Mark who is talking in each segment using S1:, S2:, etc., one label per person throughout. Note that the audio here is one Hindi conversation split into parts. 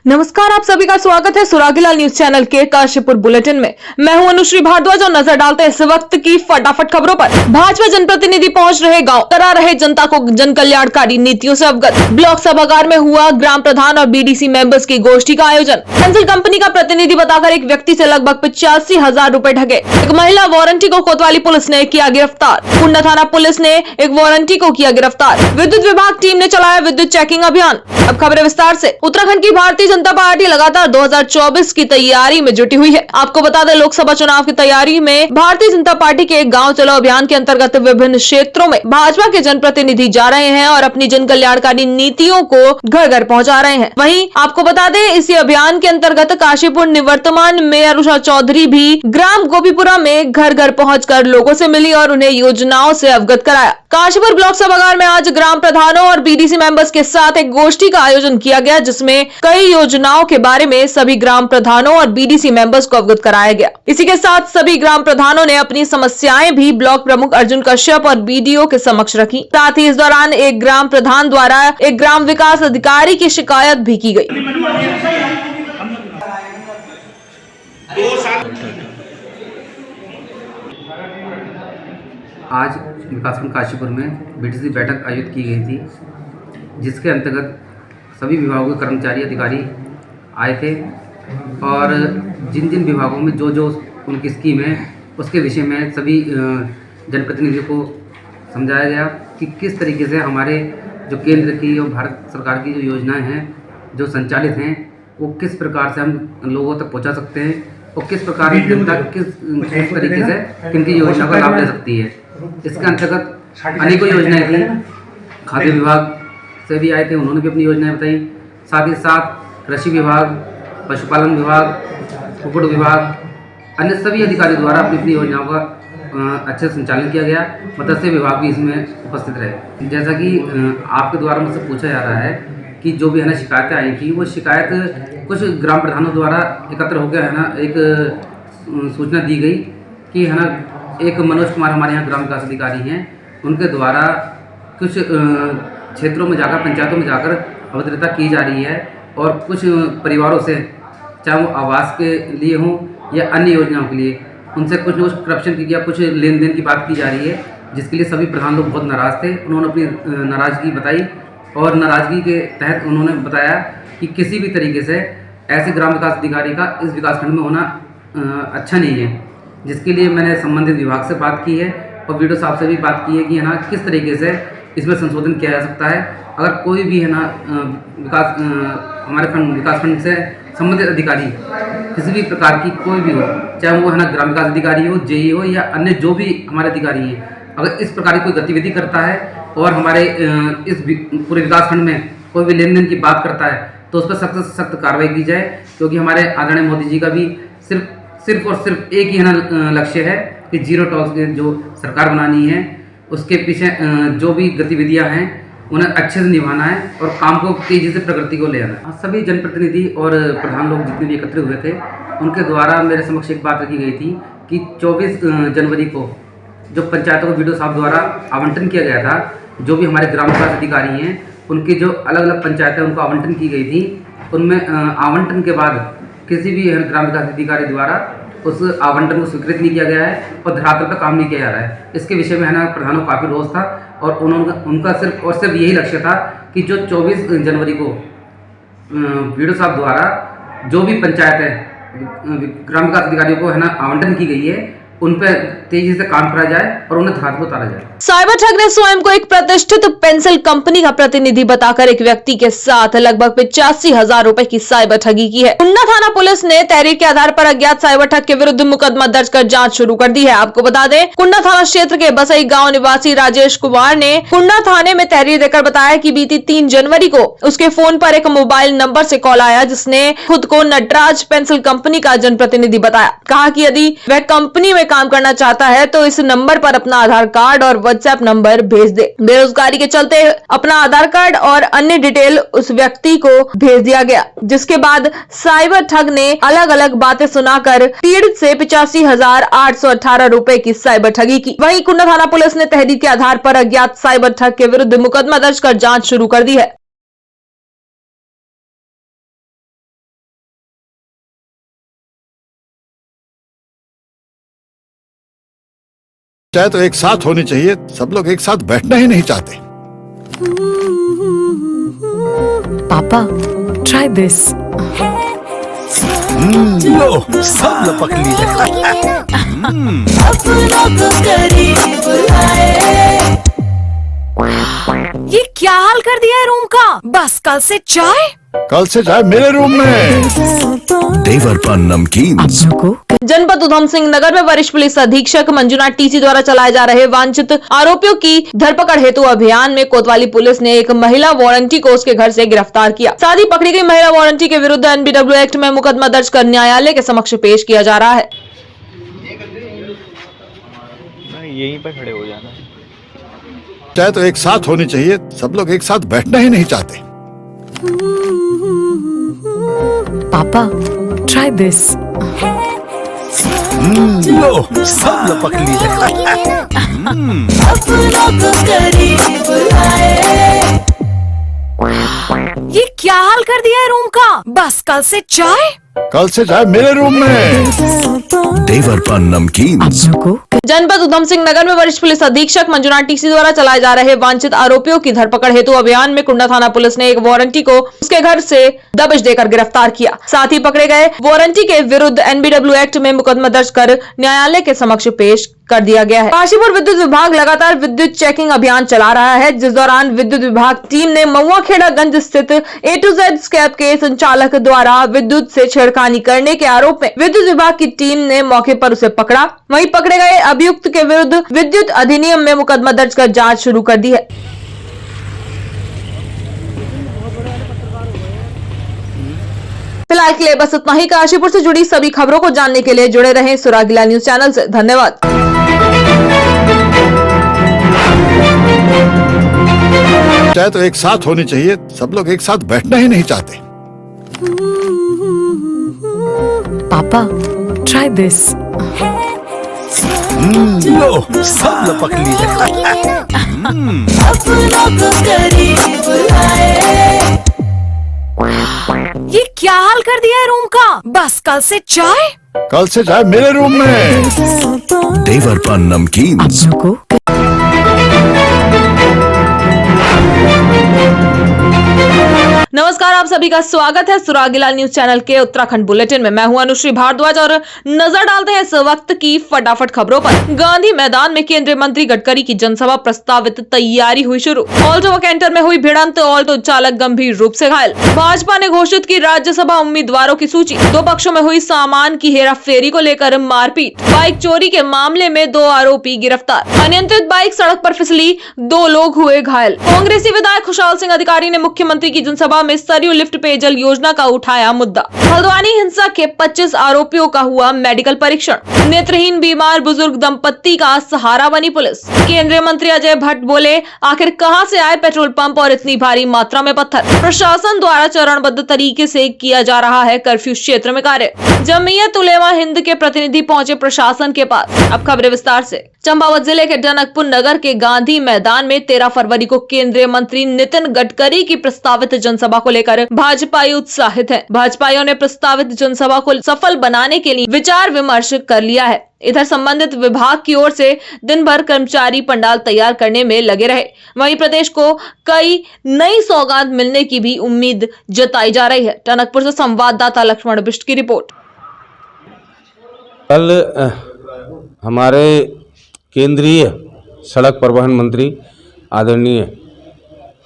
S1: नमस्कार, आप सभी का स्वागत है सुरागीलाल न्यूज चैनल के काशीपुर बुलेटिन में। मैं हूं अनुश्री भारद्वाज और नजर डालते हैं इस वक्त की फटाफट खबरों पर। भाजपा जनप्रतिनिधि पहुंच रहे गांव, करा रहे जनता को जन कल्याणकारी नीतियों से अवगत। ब्लॉक सभागार में हुआ ग्राम प्रधान और बीडीसी मेंबर्स की गोष्ठी का आयोजन। पेंसिल कंपनी का प्रतिनिधि बताकर एक व्यक्ति से लगभग 85,000 रूपए ठगे। एक महिला वारंटी को कोतवाली पुलिस ने किया गिरफ्तार। कुंडा थाना पुलिस ने एक वारंटी को किया गिरफ्तार। विद्युत विभाग टीम ने चलाया विद्युत चेकिंग अभियान। अब खबरें विस्तार से। उत्तराखंड की भारतीय जनता पार्टी लगातार 2024 की तैयारी में जुटी हुई है। आपको बता दें, लोकसभा चुनाव की तैयारी में भारतीय जनता पार्टी के गांव चलो अभियान के अंतर्गत विभिन्न क्षेत्रों में भाजपा के जनप्रतिनिधि जा रहे हैं और अपनी जन कल्याणकारी नीतियों को घर घर पहुंचा रहे हैं। वहीं आपको बता दें, इसी अभियान के अंतर्गत काशीपुर निवर्तमान मेयर उषा चौधरी भी ग्राम गोपीपुरा में घर घर पहुंचकर लोगों से मिली और उन्हें योजनाओं से अवगत कराया। काशीपुर ब्लॉक सभागार में आज ग्राम प्रधानों और बीडीसी मेंबर्स के साथ एक गोष्ठी का आयोजन किया गया, जिसमें कई योजनाओं के बारे में सभी ग्राम प्रधानों और बीडीसी मेंबर्स को अवगत कराया गया। इसी के साथ सभी ग्राम प्रधानों ने अपनी समस्याएं भी ब्लॉक प्रमुख अर्जुन कश्यप और बीडीओ के समक्ष रखी। साथ ही इस दौरान एक ग्राम प्रधान द्वारा एक ग्राम विकास अधिकारी की शिकायत भी की गई।
S2: आज विकासखंड काशीपुर में बीडीसी बैठक आयोजित की गई थी, जिसके अंतर्गत सभी विभागों के कर्मचारी अधिकारी आए थे और जिन जिन विभागों में जो जो उनकी स्कीम है उसके विषय में सभी जनप्रतिनिधियों को समझाया गया कि किस तरीके से हमारे जो केंद्र की और भारत सरकार की जो योजनाएं हैं जो संचालित हैं वो किस प्रकार से हम लोगों तक पहुंचा सकते हैं और किस प्रकार की जनता किस तरीके से किन की योजना का लाभ ले सकती है। इसके अंतर्गत अनेकों योजनाएं थी। खाद्य विभाग से भी आए थे, उन्होंने भी अपनी योजनाएं बताई। साथ ही साथ कृषि विभाग, पशुपालन विभाग, कुक्कुट विभाग, अन्य सभी अधिकारियों द्वारा अपनी अपनी योजनाओं का अच्छे संचालन किया गया। मत्स्य विभाग भी इसमें उपस्थित रहे। जैसा कि आपके द्वारा मुझसे पूछा जा रहा है कि जो भी है ना शिकायतें आई थी, वो शिकायत कुछ ग्राम प्रधानों द्वारा एकत्र होकर है ना एक सूचना दी गई कि है ना एक मनोज कुमार हमारे यहाँ ग्राम विकास अधिकारी हैं, उनके द्वारा कुछ क्षेत्रों में जाकर पंचायतों में जाकर अभद्रता की जा रही है और कुछ परिवारों से, चाहे वो आवास के लिए हों या अन्य योजनाओं के लिए, उनसे कुछ न कुछ करप्शन की या कुछ लेन देन की बात की जा रही है, जिसके लिए सभी प्रधान लोग बहुत नाराज़ थे। उन्होंने अपनी नाराज़गी बताई और नाराज़गी के तहत उन्होंने बताया कि किसी भी तरीके से ऐसे ग्राम विकास अधिकारी का इस विकासखंड में होना अच्छा नहीं है, जिसके लिए मैंने संबंधित विभाग से बात की है और वीडियो साहब से भी बात की है कि है ना किस तरीके से इसमें संशोधन किया जा सकता है। अगर कोई भी है ना हमारे विकासखंड से संबंधित अधिकारी किसी भी प्रकार की कोई भी हो, चाहे वो है ना ग्राम विकास अधिकारी हो, जेई हो या अन्य जो भी हमारे अधिकारी हैं, अगर इस प्रकार की कोई गतिविधि करता है और हमारे इस पूरे विकासखंड में कोई भी लेन देन की बात करता है तो उस पर सख्त से सख्त कार्रवाई की जाए। क्योंकि हमारे आदरणीय मोदी जी का भी सिर्फ और सिर्फ एक ही है ना लक्ष्य है कि जीरो टॉलरेंस जो सरकार बनानी है, उसके पीछे जो भी गतिविधियां हैं उन्हें अच्छे से निभाना है और काम को तेजी से प्रगति को ले आना है। सभी जनप्रतिनिधि और प्रधान लोग जितने भी एकत्रित हुए थे, उनके द्वारा मेरे समक्ष एक बात रखी गई थी कि 24 जनवरी को जो पंचायतों को वीडियो साहब द्वारा आवंटन किया गया था, जो भी हमारे ग्राम विकास अधिकारी हैं उनकी जो अलग अलग पंचायतें उनको आवंटन की गई थी, उनमें आवंटन के बाद किसी भी ग्राम विकास अधिकारी द्वारा उस आवंटन को स्वीकृत नहीं किया गया है और धरातल पर काम नहीं किया जा रहा है। इसके विषय में है ना प्रधानों को काफ़ी रोष था और उनका सिर्फ और सिर्फ यही लक्ष्य था कि जो 24 जनवरी को वीडियो साहब द्वारा जो भी पंचायतें ग्राम विकास अधिकारियों को है ना आवंटन की गई है, उन पर तेजी से काम करा जाए और उन्हें धरातल पर उतारा जाए।
S1: साइबर ठग ने स्वयं को एक प्रतिष्ठित पेंसिल कंपनी का प्रतिनिधि बताकर एक व्यक्ति के साथ लगभग 85,000 रूपए की साइबर ठगी की है। कुंडा थाना पुलिस ने तहरीर के आधार पर अज्ञात साइबर ठग के विरुद्ध मुकदमा दर्ज कर जांच शुरू कर दी है। आपको बता दें, कुंडा थाना क्षेत्र के बसई गांव निवासी राजेश कुमार ने कुंडा थाने में तहरीर देकर बताया कि बीती 3 जनवरी को उसके फोन पर एक मोबाइल नंबर से कॉल आया, जिसने खुद को नटराज पेंसिल कंपनी का जनप्रतिनिधि बताया। कहा कि यदि वह कंपनी में काम करना चाहता है तो इस नंबर पर अपना आधार कार्ड और व्हाट्सएप नंबर भेज दे। बेरोजगारी के चलते अपना आधार कार्ड और अन्य डिटेल उस व्यक्ति को भेज दिया गया, जिसके बाद साइबर ठग ने अलग अलग बातें सुनाकर पीड़ित से 85,818 रूपए की साइबर ठगी की। वहीं कुंडा थाना पुलिस ने तहरीर के आधार पर अज्ञात साइबर ठग के विरुद्ध मुकदमा दर्ज कर जांच शुरू कर दी है।
S3: चाहे तो एक साथ होनी चाहिए, सब लोग एक साथ बैठना ही नहीं चाहते।
S4: पापा, try this.
S3: लो, सब लपक लिए।
S4: ये क्या हाल कर दिया है रूम का? बस कल से चाय।
S3: कल से चाय मेरे रूम में। देवर पान नमकीन।
S1: जनपद उधम सिंह नगर में वरिष्ठ पुलिस अधीक्षक मंजुनाथ टीसी द्वारा चलाए जा रहे वांछित आरोपियों की धरपकड़ हेतु अभियान में कोतवाली पुलिस ने एक महिला वारंटी को उसके घर से गिरफ्तार किया। साथ ही पकड़ी गई महिला वारंटी के विरुद्ध NBW एक्ट में मुकदमा दर्ज कर न्यायालय के समक्ष पेश किया जा रहा है।
S5: यहीं पर खड़े हो जाना।
S3: चाहे तो एक साथ होनी चाहिए, सब लोग एक साथ बैठना ही नहीं चाहते।
S4: पापा, try this.
S3: लो, सब लपक लिए।
S4: ये क्या हाल कर दिया है रूम का? बस कल से चाय।
S3: कल से चाय मेरे रूम में। देवर पान नमकीन।
S1: जनपद उधम सिंह नगर में वरिष्ठ पुलिस अधीक्षक मंजुनाथ टीसी द्वारा चलाए जा रहे वांछित आरोपियों की धरपकड़ हेतु अभियान में कुंडा थाना पुलिस ने एक वारंटी को उसके घर से दबिश देकर गिरफ्तार किया। साथ ही पकड़े गए वारंटी के विरुद्ध NBW एक्ट में मुकदमा दर्ज कर न्यायालय के समक्ष पेश कर दिया गया है। काशीपुर विद्युत विभाग लगातार विद्युत चेकिंग अभियान चला रहा है, जिस दौरान विद्युत विभाग टीम ने महुआखेड़ागंज स्थित A to Z स्कैप के संचालक द्वारा विद्युत से छेड़खानी करने के आरोप में विद्युत विभाग की टीम ने मौके पर उसे पकड़ा। वहीं पकड़े गए अभियुक्त के विरुद्ध विद्युत अधिनियम में मुकदमा दर्ज कर जांच शुरू कर दी है। फिलहाल के लिए बस इतना ही। काशीपुर से जुड़ी सभी खबरों को जानने के लिए जुड़े रहें सुरागीला न्यूज चैनल से। धन्यवाद।
S3: चाहे तो एक साथ होनी चाहिए, सब लोग एक साथ बैठना ही नहीं चाहते।
S4: पापा, try this.
S3: लो, सब लपक लिए।
S4: ये क्या हाल कर दिया है रूम का? बस कल से चाय।
S3: कल से चाय मेरे रूम में। देवर पान नमकीन।
S1: नमस्कार, आप सभी का स्वागत है सुरागीला न्यूज चैनल के उत्तराखंड बुलेटिन में। मैं हूं अनुश्री भारद्वाज और नजर डालते हैं इस वक्त की फटाफट खबरों पर। गांधी मैदान में केंद्रीय मंत्री गडकरी की जनसभा प्रस्तावित, तैयारी हुई शुरू। ऑल्टो कैंटर में हुई भिड़ंत, ऑल्टो चालक गंभीर रूप से घायल। भाजपा ने घोषित की राज्यसभा उम्मीदवारों की सूची। दो पक्षों में हुई सामान की हेराफेरी को लेकर मारपीट। बाइक चोरी के मामले में 2 आरोपी गिरफ्तार। अनियंत्रित बाइक सड़क पर फिसली, 2 लोग हुए घायल। कांग्रेसी विधायक खुशहाल सिंह अधिकारी ने मुख्यमंत्री की जनसभा में सरयू लिफ्ट पेयजल योजना का उठाया मुद्दा। हल्द्वानी हिंसा के 25 आरोपियों का हुआ मेडिकल परीक्षण। नेत्रहीन बीमार बुजुर्ग दंपत्ति का सहारा बनी पुलिस। केंद्रीय मंत्री अजय भट्ट बोले, आखिर कहां से आए पेट्रोल पंप और इतनी भारी मात्रा में पत्थर। प्रशासन द्वारा चरणबद्ध तरीके से किया जा रहा है कर्फ्यू क्षेत्र में कार्य। जमीयत उलेमा हिंद के प्रतिनिधि पहुंचे प्रशासन के पास। अब खबरें विस्तार से। चंपावत जिले के टनकपुर नगर के गांधी मैदान में 13 फरवरी को केंद्रीय मंत्री नितिन गडकरी की प्रस्तावित जनसभा को लेकर भाजपाई उत्साहित है। भाजपाइयों ने प्रस्तावित जनसभा को सफल बनाने के लिए विचार विमर्श कर लिया है। इधर संबंधित विभाग की ओर से दिन भर कर्मचारी पंडाल तैयार करने में लगे रहे। वहीं प्रदेश को कई नई सौगात मिलने की भी उम्मीद जताई जा रही है। टनकपुर से संवाददाता लक्ष्मण बिष्ट की रिपोर्ट।
S5: कल हमारे केंद्रीय सड़क परिवहन मंत्री आदरणीय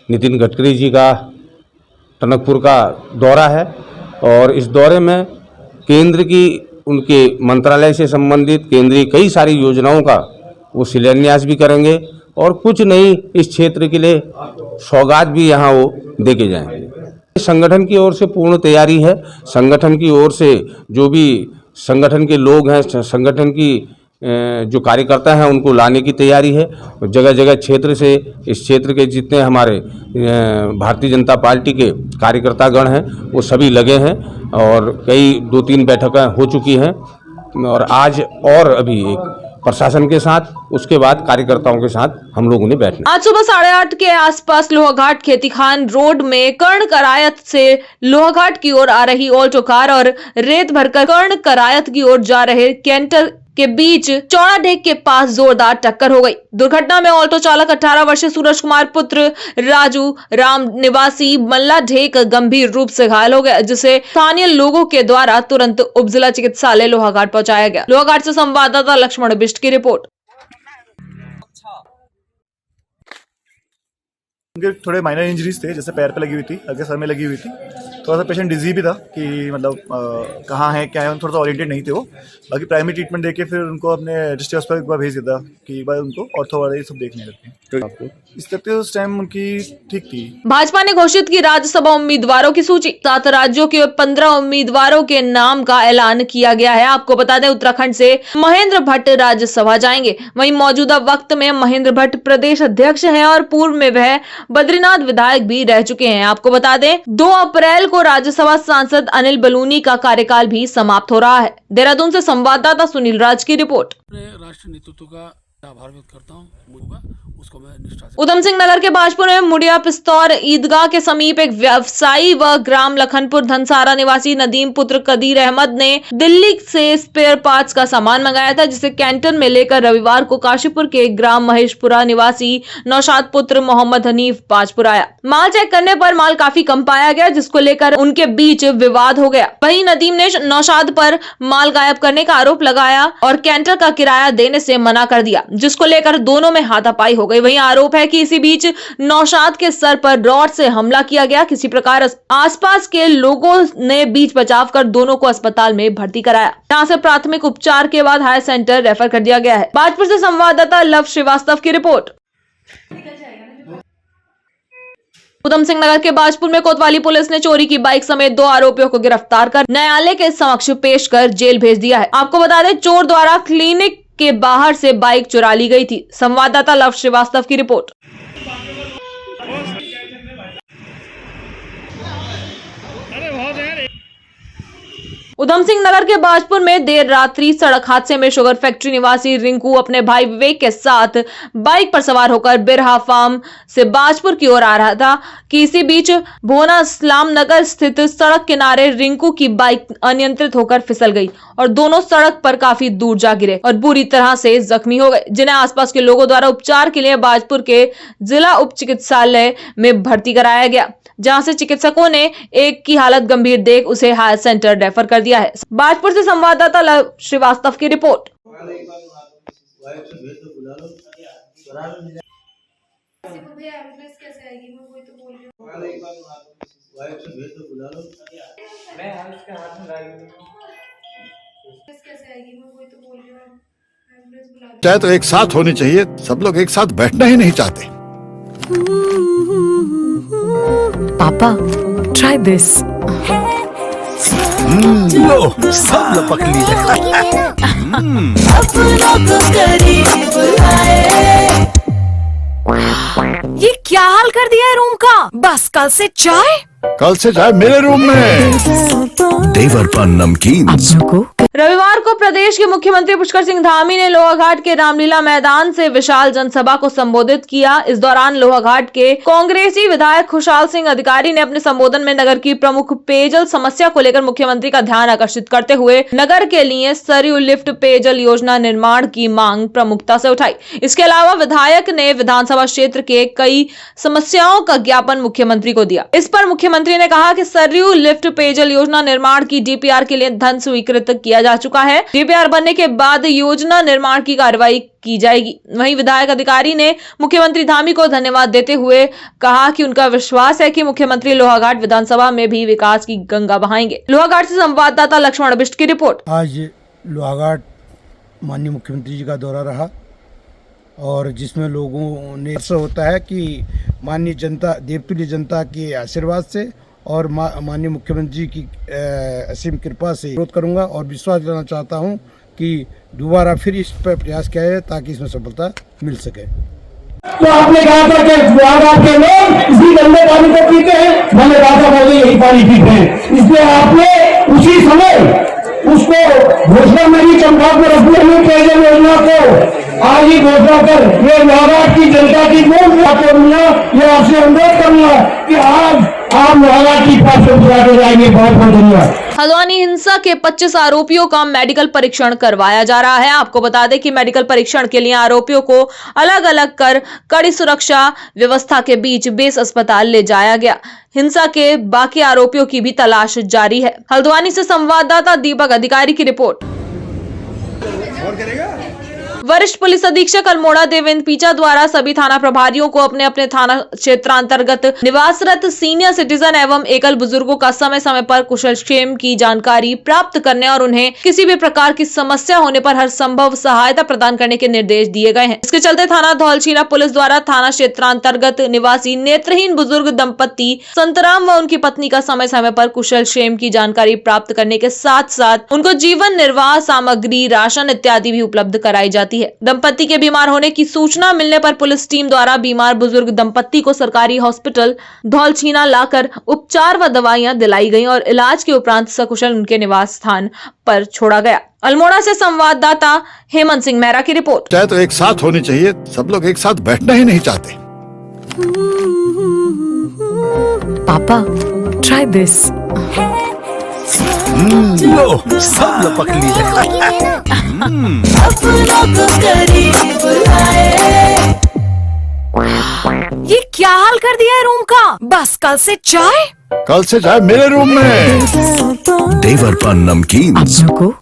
S5: नितिन गडकरी जी का टनकपुर का दौरा है और इस दौरे में केंद्र की उनके मंत्रालय से संबंधित केंद्रीय कई सारी योजनाओं का वो शिलान्यास भी करेंगे और कुछ नई इस क्षेत्र के लिए सौगात भी यहाँ वो देके जाएंगे। संगठन की ओर से पूर्ण तैयारी है। संगठन की ओर से जो भी संगठन के लोग हैं, संगठन की जो कार्यकर्ता हैं, उनको लाने की तैयारी है। जगह जगह क्षेत्र से इस क्षेत्र के जितने हमारे भारतीय जनता पार्टी के कार्यकर्तागण हैं वो सभी लगे हैं और कई 2-3 बैठकें हो चुकी हैं और आज और अभी एक प्रशासन के साथ, उसके बाद कार्यकर्ताओं के साथ हम लोगों ने बैठना।
S1: आज सुबह 8:30 के आसपास लोहाघाट खेतीखान रोड में कर्ण करायत से लोहाघाट की ओर आ रही ऑल्टो कार और रेत भरकर कर्ण करायत की ओर जा रहे कैंटर के बीच चौड़ा ढेक के पास जोरदार टक्कर हो गई। दुर्घटना में ऑल्टो चालक 18 वर्षीय सूरज कुमार पुत्र राजू राम निवासी मल्ला ढेक गंभीर रूप से घायल हो गया, जिसे स्थानीय लोगों के द्वारा तुरंत उप जिला चिकित्सालय लोहाघाट पहुंचाया गया। लोहाघाट से संवाददाता लक्ष्मण बिष्ट की रिपोर्ट।
S6: उनके थोड़े माइनर इंजरीज थे, जैसे पैर पे लगी हुई थी, हल्के सर में लगी हुई थी। थोड़ा सा पेशेंट डिजी भी था कि मतलब कहाँ है क्या है, थोड़ा सा ओरिएंटेड नहीं थे वो। बाकी प्राइमरी ट्रीटमेंट देके फिर उनको अपने डिस्ट्रिक्ट हॉस्पिटल एक बार भेज दिया था कि एक बार उनको ऑर्थो वाले सब देखने लगते हैं। इस तक उस टाइम उनकी ठीक थी। भाजपा
S1: ने घोषित की राज्यसभा उम्मीदवारों की सूची। 7 राज्यों के 15 उम्मीदवारों के नाम का ऐलान किया गया है। आपको बता दें, उत्तराखंड से महेंद्र भट्ट राज्यसभा जाएंगे। वहीं मौजूदा वक्त में महेंद्र भट्ट प्रदेश अध्यक्ष हैं और पूर्व में वह बद्रीनाथ विधायक भी रह चुके हैं। आपको बता दें, 2 अप्रैल को राज्यसभा सांसद अनिल बलूनी का कार्यकाल भी समाप्त हो रहा है। देहरादून से संवाददाता सुनील राज की रिपोर्ट।
S7: राष्ट्रीय नेतृत्व का आभार व्यक्त करता हूँ, उसको मैं निष्ठा से।
S1: उधम सिंह नगर के बाजपुर में मुड़िया पिस्तौर ईदगाह के समीप एक व्यवसायी व ग्राम लखनपुर धनसारा निवासी नदीम पुत्र कदीर अहमद ने दिल्ली से स्पेयर पार्ट्स का सामान मंगाया था, जिसे कैंटन में लेकर रविवार को काशीपुर के ग्राम महेशपुरा निवासी नौशाद पुत्र मोहम्मद हनीफ बाजपुर आया। माल चेक करने पर माल काफी कम पाया गया, जिसको लेकर उनके बीच विवाद हो गया। वहीं नदीम ने नौशाद पर माल गायब करने का आरोप लगाया और कैंटर का किराया देने से मना कर दिया, जिसको लेकर दोनों में हाथापाई हो गई। वहीं आरोप है कि इसी बीच नौशाद के सर पर रॉड से हमला किया गया। किसी प्रकार आसपास के लोगों ने बीच बचाव कर दोनों को अस्पताल में भर्ती कराया, जहां से प्राथमिक उपचार के बाद हायर सेंटर रेफर कर दिया गया है। बाजपुर से संवाददाता लव श्रीवास्तव की रिपोर्ट। उधम सिंह नगर के बाजपुर में कोतवाली पुलिस ने चोरी की बाइक समेत 2 आरोपियों को गिरफ्तार कर न्यायालय के समक्ष पेश कर जेल भेज दिया है। आपको बता दें, चोर द्वारा क्लिनिक के बाहर से बाइक चुरा ली गई थी। संवाददाता लव श्रीवास्तव की रिपोर्ट। उधम सिंह नगर के बाजपुर में देर रात्रि सड़क हादसे में शुगर फैक्ट्री निवासी रिंकू अपने भाई विवेक के साथ बाइक पर सवार होकर बिरहा फार्म से बाजपुर की ओर आ रहा था कि इसी बीच भोना इस्लाम नगर स्थित सड़क किनारे रिंकू की बाइक अनियंत्रित होकर फिसल गई और दोनों सड़क पर काफी दूर जा गिरे और बुरी तरह से जख्मी हो गए, जिन्हें आसपास के लोगों द्वारा उपचार के लिए बाजपुर के जिला उप चिकित्सालय में भर्ती कराया गया, जहां से चिकित्सकों ने एक की हालत गंभीर देख उसे हायर सेंटर रेफर कर दिया है। बाजपुर से संवाददाता लव श्रीवास्तव की रिपोर्ट।
S3: चाहे तो एक साथ होनी चाहिए, सब लोग एक साथ बैठना ही नहीं चाहते।
S4: पापा, try this.
S3: लो सब लपक लिए।
S4: ये क्या हाल कर दिया है रूम का? बस कल से चाय
S3: मेरे रूम में।
S8: देवरपन नमकीन।
S1: रविवार को प्रदेश के मुख्यमंत्री पुष्कर सिंह धामी ने लोहाघाट के रामलीला मैदान से विशाल जनसभा को संबोधित किया। इस दौरान लोहाघाट के कांग्रेसी विधायक खुशहाल सिंह अधिकारी ने अपने संबोधन में नगर की प्रमुख पेयजल समस्या को लेकर मुख्यमंत्री का ध्यान आकर्षित करते हुए नगर के लिए सरयू लिफ्ट पेयजल योजना निर्माण की मांग प्रमुखता से उठाई। इसके अलावा विधायक ने विधानसभा क्षेत्र के कई समस्याओं का ज्ञापन मुख्यमंत्री को दिया। इस पर मुख्यमंत्री ने कहा कि सरयू लिफ्ट पेयजल योजना निर्माण की डीपीआर के लिए धन स्वीकृत किया जा चुका है। डीपीआर बनने के बाद योजना निर्माण की कार्रवाई की जाएगी। वहीं विधायक अधिकारी ने मुख्यमंत्री धामी को धन्यवाद देते हुए कहा कि उनका विश्वास है कि मुख्यमंत्री लोहाघाट विधानसभा में भी विकास की गंगा बहाएंगे। लोहाघाट से संवाददाता लक्ष्मण बिष्ट की रिपोर्ट।
S9: आज लोहाघाट माननीय मुख्यमंत्री जी का दौरा रहा और जिसमें लोगों ने ऐसा होता है कि माननीय जनता, देवतुल्य जनता के आशीर्वाद से और माननीय मुख्यमंत्री जी की असीम कृपा से विरोध करूंगा और विश्वास दिलाना चाहता हूं कि दोबारा फिर इस पर प्रयास किया जाए ताकि इसमें सफलता मिल सके।
S10: तो आपने कहा था कि लोहाघाट के लोग इसी गंदे पानी को पीते हैं, मैंने कहा था पहले यही पानी पीते हैं, इसलिए आपने उसी समय उसको घोषणा में ही चमका कर रख दिया पेयजल योजना को आज ही घोषणा कर ये लोहाघाट की जनता की मूल बात करूंगा। ये आपसे अनुरोध करूंगा कि आज आप लोहाघाट की पास से बुलाते जाएंगे। बहुत बहुत धन्यवाद।
S1: हल्द्वानी हिंसा के 25 आरोपियों का मेडिकल परीक्षण करवाया जा रहा है। आपको बता दें कि मेडिकल परीक्षण के लिए आरोपियों को अलग अलग कर कड़ी सुरक्षा व्यवस्था के बीच बेस अस्पताल ले जाया गया। हिंसा के बाकी आरोपियों की भी तलाश जारी है। हल्द्वानी से संवाददाता दीपक अधिकारी की रिपोर्ट। वरिष्ठ पुलिस अधीक्षक अल्मोड़ा देवेंद्र पीचा द्वारा सभी थाना प्रभारियों को अपने अपने थाना क्षेत्रांतर्गत निवासरत सीनियर सिटीजन एवं एकल बुजुर्गों का समय समय पर कुशलक्षेम की जानकारी प्राप्त करने और उन्हें किसी भी प्रकार की समस्या होने पर हर संभव सहायता प्रदान करने के निर्देश दिए गए हैं। इसके चलते थाना धौलछीना पुलिस द्वारा थाना क्षेत्रांतर्गत निवासी नेत्रहीन बुजुर्ग दंपत्ति संतराम व उनकी पत्नी का समय समय पर कुशलक्षेम की जानकारी प्राप्त करने के साथ साथ उनको जीवन निर्वाह सामग्री, राशन इत्यादि भी उपलब्ध कराई जाती है। दंपत्ति के बीमार होने की सूचना मिलने पर पुलिस टीम द्वारा बीमार बुजुर्ग दंपत्ति को सरकारी हॉस्पिटल धौलछीना लाकर उपचार व दवाइयां दिलाई गईं और इलाज के उपरांत सकुशल उनके निवास स्थान पर छोड़ा गया। अल्मोड़ा से संवाददाता हेमंत सिंह मेहरा की रिपोर्ट।
S3: चाहे तो एक साथ होनी चाहिए, सब लोग एक साथ बैठना ही नहीं चाहते।
S4: पापा, try this.
S8: लो सब लपक लिए।
S4: ये क्या हाल कर दिया है रूम का? बस कल से चाय।
S3: कल से चाहे मेरे रूम में।
S8: देवर पान नमकीन।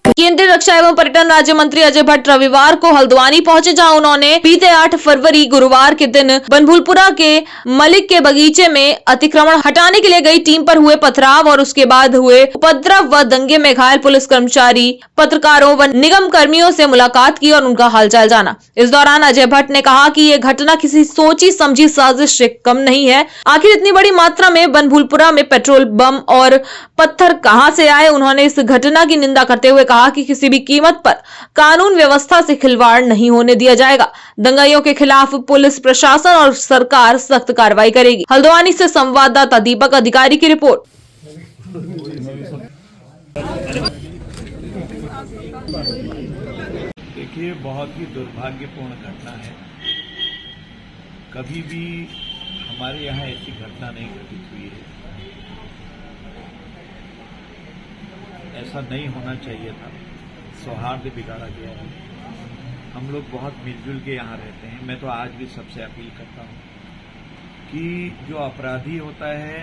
S1: केंद्रीय रक्षा एवं पर्यटन राज्य मंत्री अजय भट्ट रविवार को हल्द्वानी पहुंचे, जहां उन्होंने बीते 8 फरवरी गुरुवार के दिन बनभूलपुरा के मलिक के बगीचे में अतिक्रमण हटाने के लिए गई टीम पर हुए पथराव और उसके बाद हुए उपद्रव व दंगे में घायल पुलिस कर्मचारी, पत्रकारों व निगम कर्मियों से मुलाकात की और उनका हालचाल जाना। इस दौरान अजय भट्ट ने कहा कि ये घटना किसी सोची समझी साजिश से कम नहीं है। आखिर इतनी बड़ी मात्रा में बनभूलपुरा में पेट्रोल बम और पत्थर कहां से आए? उन्होंने इस घटना की निंदा करते हुए कहा कि किसी भी कीमत पर कानून व्यवस्था से खिलवाड़ नहीं होने दिया जाएगा। दंगाइयों के खिलाफ पुलिस प्रशासन और सरकार सख्त कार्रवाई करेगी। हल्द्वानी से संवाददाता दीपक अधिकारी की रिपोर्ट।
S11: देखिए, बहुत ही दुर्भाग्यपूर्ण घटना है। कभी भी हमारे यहाँ ऐसी घटना नहीं घटित हुई है। ऐसा नहीं होना चाहिए था। सौहार्द बिगाड़ा गया है। हम लोग बहुत मिलजुल के यहाँ रहते हैं। मैं तो आज भी सबसे अपील करता हूँ कि जो अपराधी होता है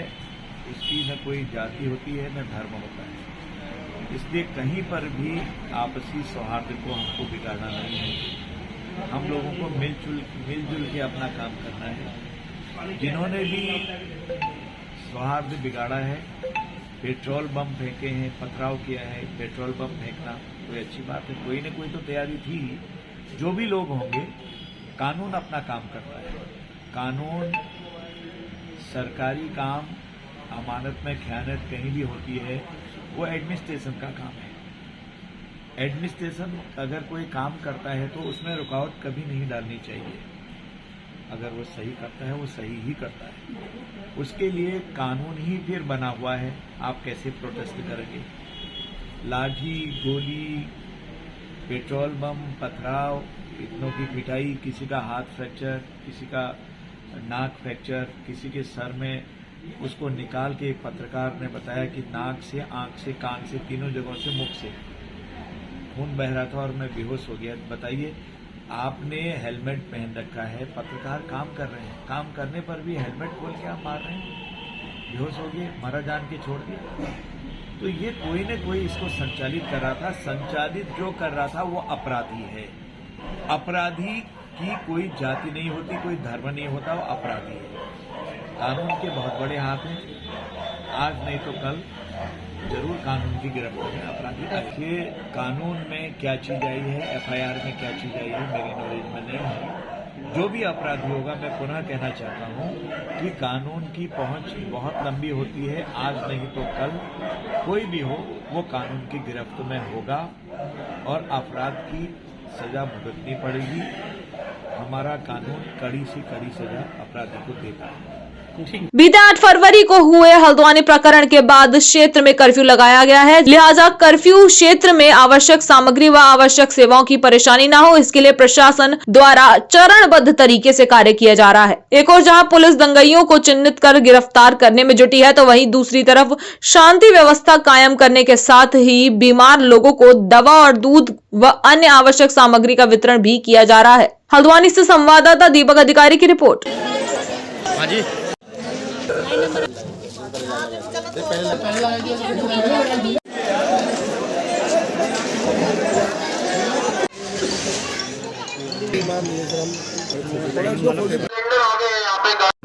S11: उसकी न कोई जाति होती है न धर्म होता है। इसलिए कहीं पर भी आपसी सौहार्द को हमको बिगाड़ना नहीं है। हम लोगों को मिलजुल के अपना काम करना है। जिन्होंने भी सौहार्द बिगाड़ा है, पेट्रोल बम फेंके हैं, पथराव किया है, पेट्रोल बम फेंकना कोई अच्छी बात है। कोई न कोई तो तैयारी थी। जो भी लोग होंगे, कानून अपना काम कर रहा है। कानून, सरकारी काम, अमानत में खयानत कहीं भी होती है, वो एडमिनिस्ट्रेशन का काम है। एडमिनिस्ट्रेशन अगर कोई काम करता है तो उसमें रुकावट कभी नहीं डालनी चाहिए। अगर वो सही करता है वो सही ही करता है। उसके लिए कानून ही फिर बना हुआ है। आप कैसे प्रोटेस्ट करेंगे? लाठी, गोली, पेट्रोल बम, पथराव, इतनों की पिटाई, किसी का हाथ फ्रैक्चर, किसी का नाक फ्रैक्चर, किसी के सर में, उसको निकाल के एक पत्रकार ने बताया कि नाक से, आंख से, कान से, तीनों जगहों से, मुख से खून बह रहा था और मैं बेहोश हो गया। बताइए, आपने हेलमेट पहन रखा है, पत्रकार काम कर रहे हैं, काम करने पर भी हेलमेट खोल के आप मार रहे हैं, बेहोश हो गए, मरा जान के छोड़ दिया। तो ये कोई न कोई इसको संचालित कर रहा था। संचालित जो कर रहा था वो अपराधी है। अपराधी की कोई जाति नहीं होती, कोई धर्म नहीं होता, वो अपराधी है। कानून के बहुत बड़े हाथ हैं। आज नहीं तो कल जरूर कानून की गिरफ्त में अपराधी। देखिए, कानून में क्या चीज आई है, एफआईआर में क्या चीज आई है, मेरी नॉलेज में नहीं है। जो भी अपराधी होगा, मैं पुनः कहना चाहता हूँ कि कानून की पहुंच बहुत लंबी होती है। आज नहीं तो कल कोई भी हो, वो कानून की गिरफ्त में होगा और अपराध की सजा भुगतनी पड़ेगी। हमारा कानून कड़ी से कड़ी सजा अपराधी को देता है।
S1: बीते 8 फरवरी को हुए हल्द्वानी प्रकरण के बाद क्षेत्र में कर्फ्यू लगाया गया है, लिहाजा कर्फ्यू क्षेत्र में आवश्यक सामग्री व आवश्यक सेवाओं की परेशानी न हो, इसके लिए प्रशासन द्वारा चरणबद्ध तरीके से कार्य किया जा रहा है। एक और जहां पुलिस दंगाइयों को चिन्हित कर गिरफ्तार करने में जुटी है, तो वहीं दूसरी तरफ शांति व्यवस्था कायम करने के साथ ही बीमार लोगों को दवा और दूध व अन्य आवश्यक सामग्री का वितरण भी किया जा रहा है। हल्द्वानी से संवाददाता दीपक अधिकारी की रिपोर्ट।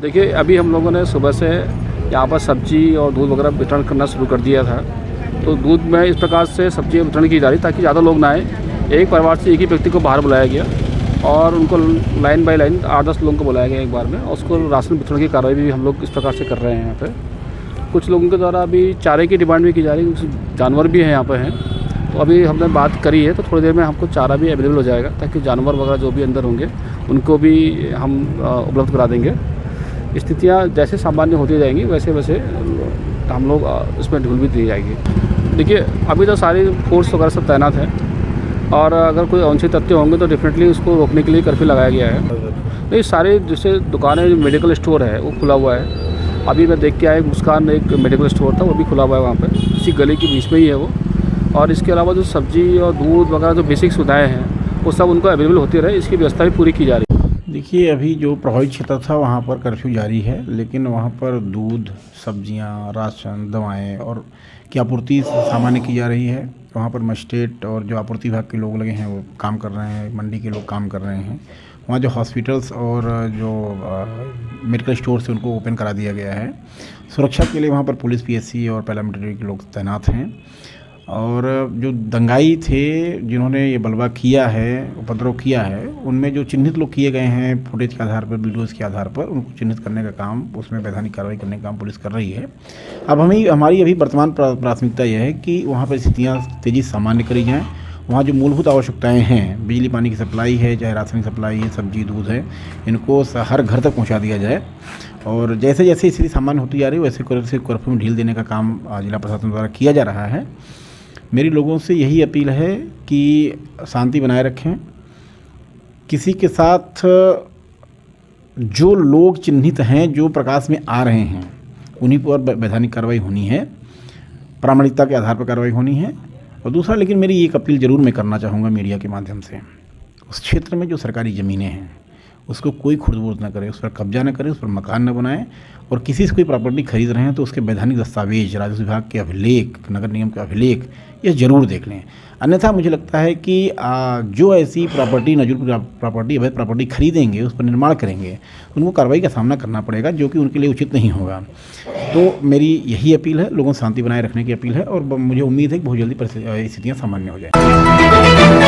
S7: देखिए, अभी हम लोगों ने सुबह से यहाँ पर सब्जी और दूध वगैरह वितरण करना शुरू कर दिया था। तो दूध में इस प्रकार से सब्जी वितरण की जा रही ताकि ज़्यादा लोग ना आए। एक परिवार से एक ही व्यक्ति को बाहर बुलाया गया और उनको लाइन बाय लाइन 8-10 लोगों को बुलाया गया एक बार में, और उसको राशन वितरण की कार्रवाई भी हम लोग इस प्रकार से कर रहे हैं। यहाँ पे कुछ लोगों के द्वारा अभी चारे की डिमांड भी की जा रही है, कुछ जानवर भी हैं यहाँ पे हैं। तो अभी हमने बात करी है, तो थोड़ी देर में हमको चारा भी अवेलेबल हो जाएगा ताकि जानवर वगैरह जो भी अंदर होंगे उनको भी हम उपलब्ध करा देंगे। स्थितियाँ जैसे सामान्य होती जाएंगी वैसे वैसे हम लोग इसमें ढूल भी दी जाएगी। देखिए, अभी तो सारी फोर्स वगैरह सब तैनात है, और अगर कोई अवांछित तथ्य होंगे तो डेफिनेटली उसको रोकने के लिए कर्फ्यू लगाया गया है। नहीं, सारे जैसे दुकानें, मेडिकल स्टोर है वो खुला हुआ है। अभी मैं देख के आया, मुस्कान एक मेडिकल स्टोर था वो भी खुला हुआ है वहाँ पे, इसी गली के बीच में ही है वो। और इसके अलावा जो सब्जी और दूध वगैरह जो बेसिक सुविधाएँ हैं वो सब उनको अवेलेबल होती रहे, इसकी व्यवस्था भी पूरी की जा रही है।
S9: देखिए, अभी जो प्रभावित क्षेत्र था वहाँ पर कर्फ्यू जारी है, लेकिन वहाँ पर दूध, सब्जियाँ, राशन, दवाएं और की आपूर्ति सामान्य की जा रही है। वहाँ पर मजिस्ट्रेट और जो आपूर्ति विभाग के लोग लगे हैं वो काम कर रहे हैं, मंडी के लोग काम कर रहे हैं। वहाँ जो हॉस्पिटल्स और जो मेडिकल स्टोर्स हैं उनको ओपन करा दिया गया है। सुरक्षा के लिए वहाँ पर पुलिस, पीएससी और पैरामिलिट्री के लोग तैनात हैं। और जो दंगाई थे जिन्होंने ये बलवा किया है, उपद्रव किया है, उनमें जो चिन्हित लोग किए गए हैं फुटेज के आधार पर, वीडियोज़ के आधार पर, उनको चिन्हित करने का काम, उसमें वैधानिक कार्रवाई करने का काम पुलिस कर रही है। अब हमारी अभी वर्तमान प्राथमिकता यह है कि वहाँ पर स्थितियाँ तेज़ी से सामान्य करी जाएँ। वहाँ जो मूलभूत आवश्यकताएं हैं, बिजली पानी की सप्लाई है, चाहे राशन की सप्लाई है, सब्जी दूध है, इनको हर घर तक पहुँचा दिया जाए। और जैसे जैसे स्थिति सामान्य होती जा रही है वैसे कर्फ्यू में ढील देने का काम जिला प्रशासन द्वारा किया जा रहा है। मेरी लोगों से यही अपील है कि शांति बनाए रखें। किसी के साथ जो लोग चिन्हित हैं, जो प्रकाश में आ रहे हैं, उन्हीं पर वैधानिक कार्रवाई होनी है, प्रामाणिकता के आधार पर कार्रवाई होनी है। और दूसरा, लेकिन मेरी एक अपील ज़रूर मैं करना चाहूँगा मीडिया के माध्यम से, उस क्षेत्र में जो सरकारी ज़मीनें हैं उसको कोई खुर्द-बुर्द न करे, उस पर कब्जा न करे, उस पर मकान न बनाए। और किसी से कोई प्रॉपर्टी खरीद रहे हैं तो उसके वैधानिक दस्तावेज, राजस्व विभाग के अभिलेख, नगर निगम के अभिलेख, ये ज़रूर देख लें। अन्यथा मुझे लगता है कि जो ऐसी प्रॉपर्टी, नजूल प्रॉपर्टी, अवैध प्रॉपर्टी खरीदेंगे, उस पर निर्माण करेंगे, उनको कार्रवाई का सामना करना पड़ेगा, जो कि उनके लिए उचित नहीं होगा। तो मेरी यही अपील है, लोगों से शांति बनाए रखने की अपील है, और मुझे उम्मीद है कि बहुत जल्दी स्थितियाँ सामान्य हो जाए।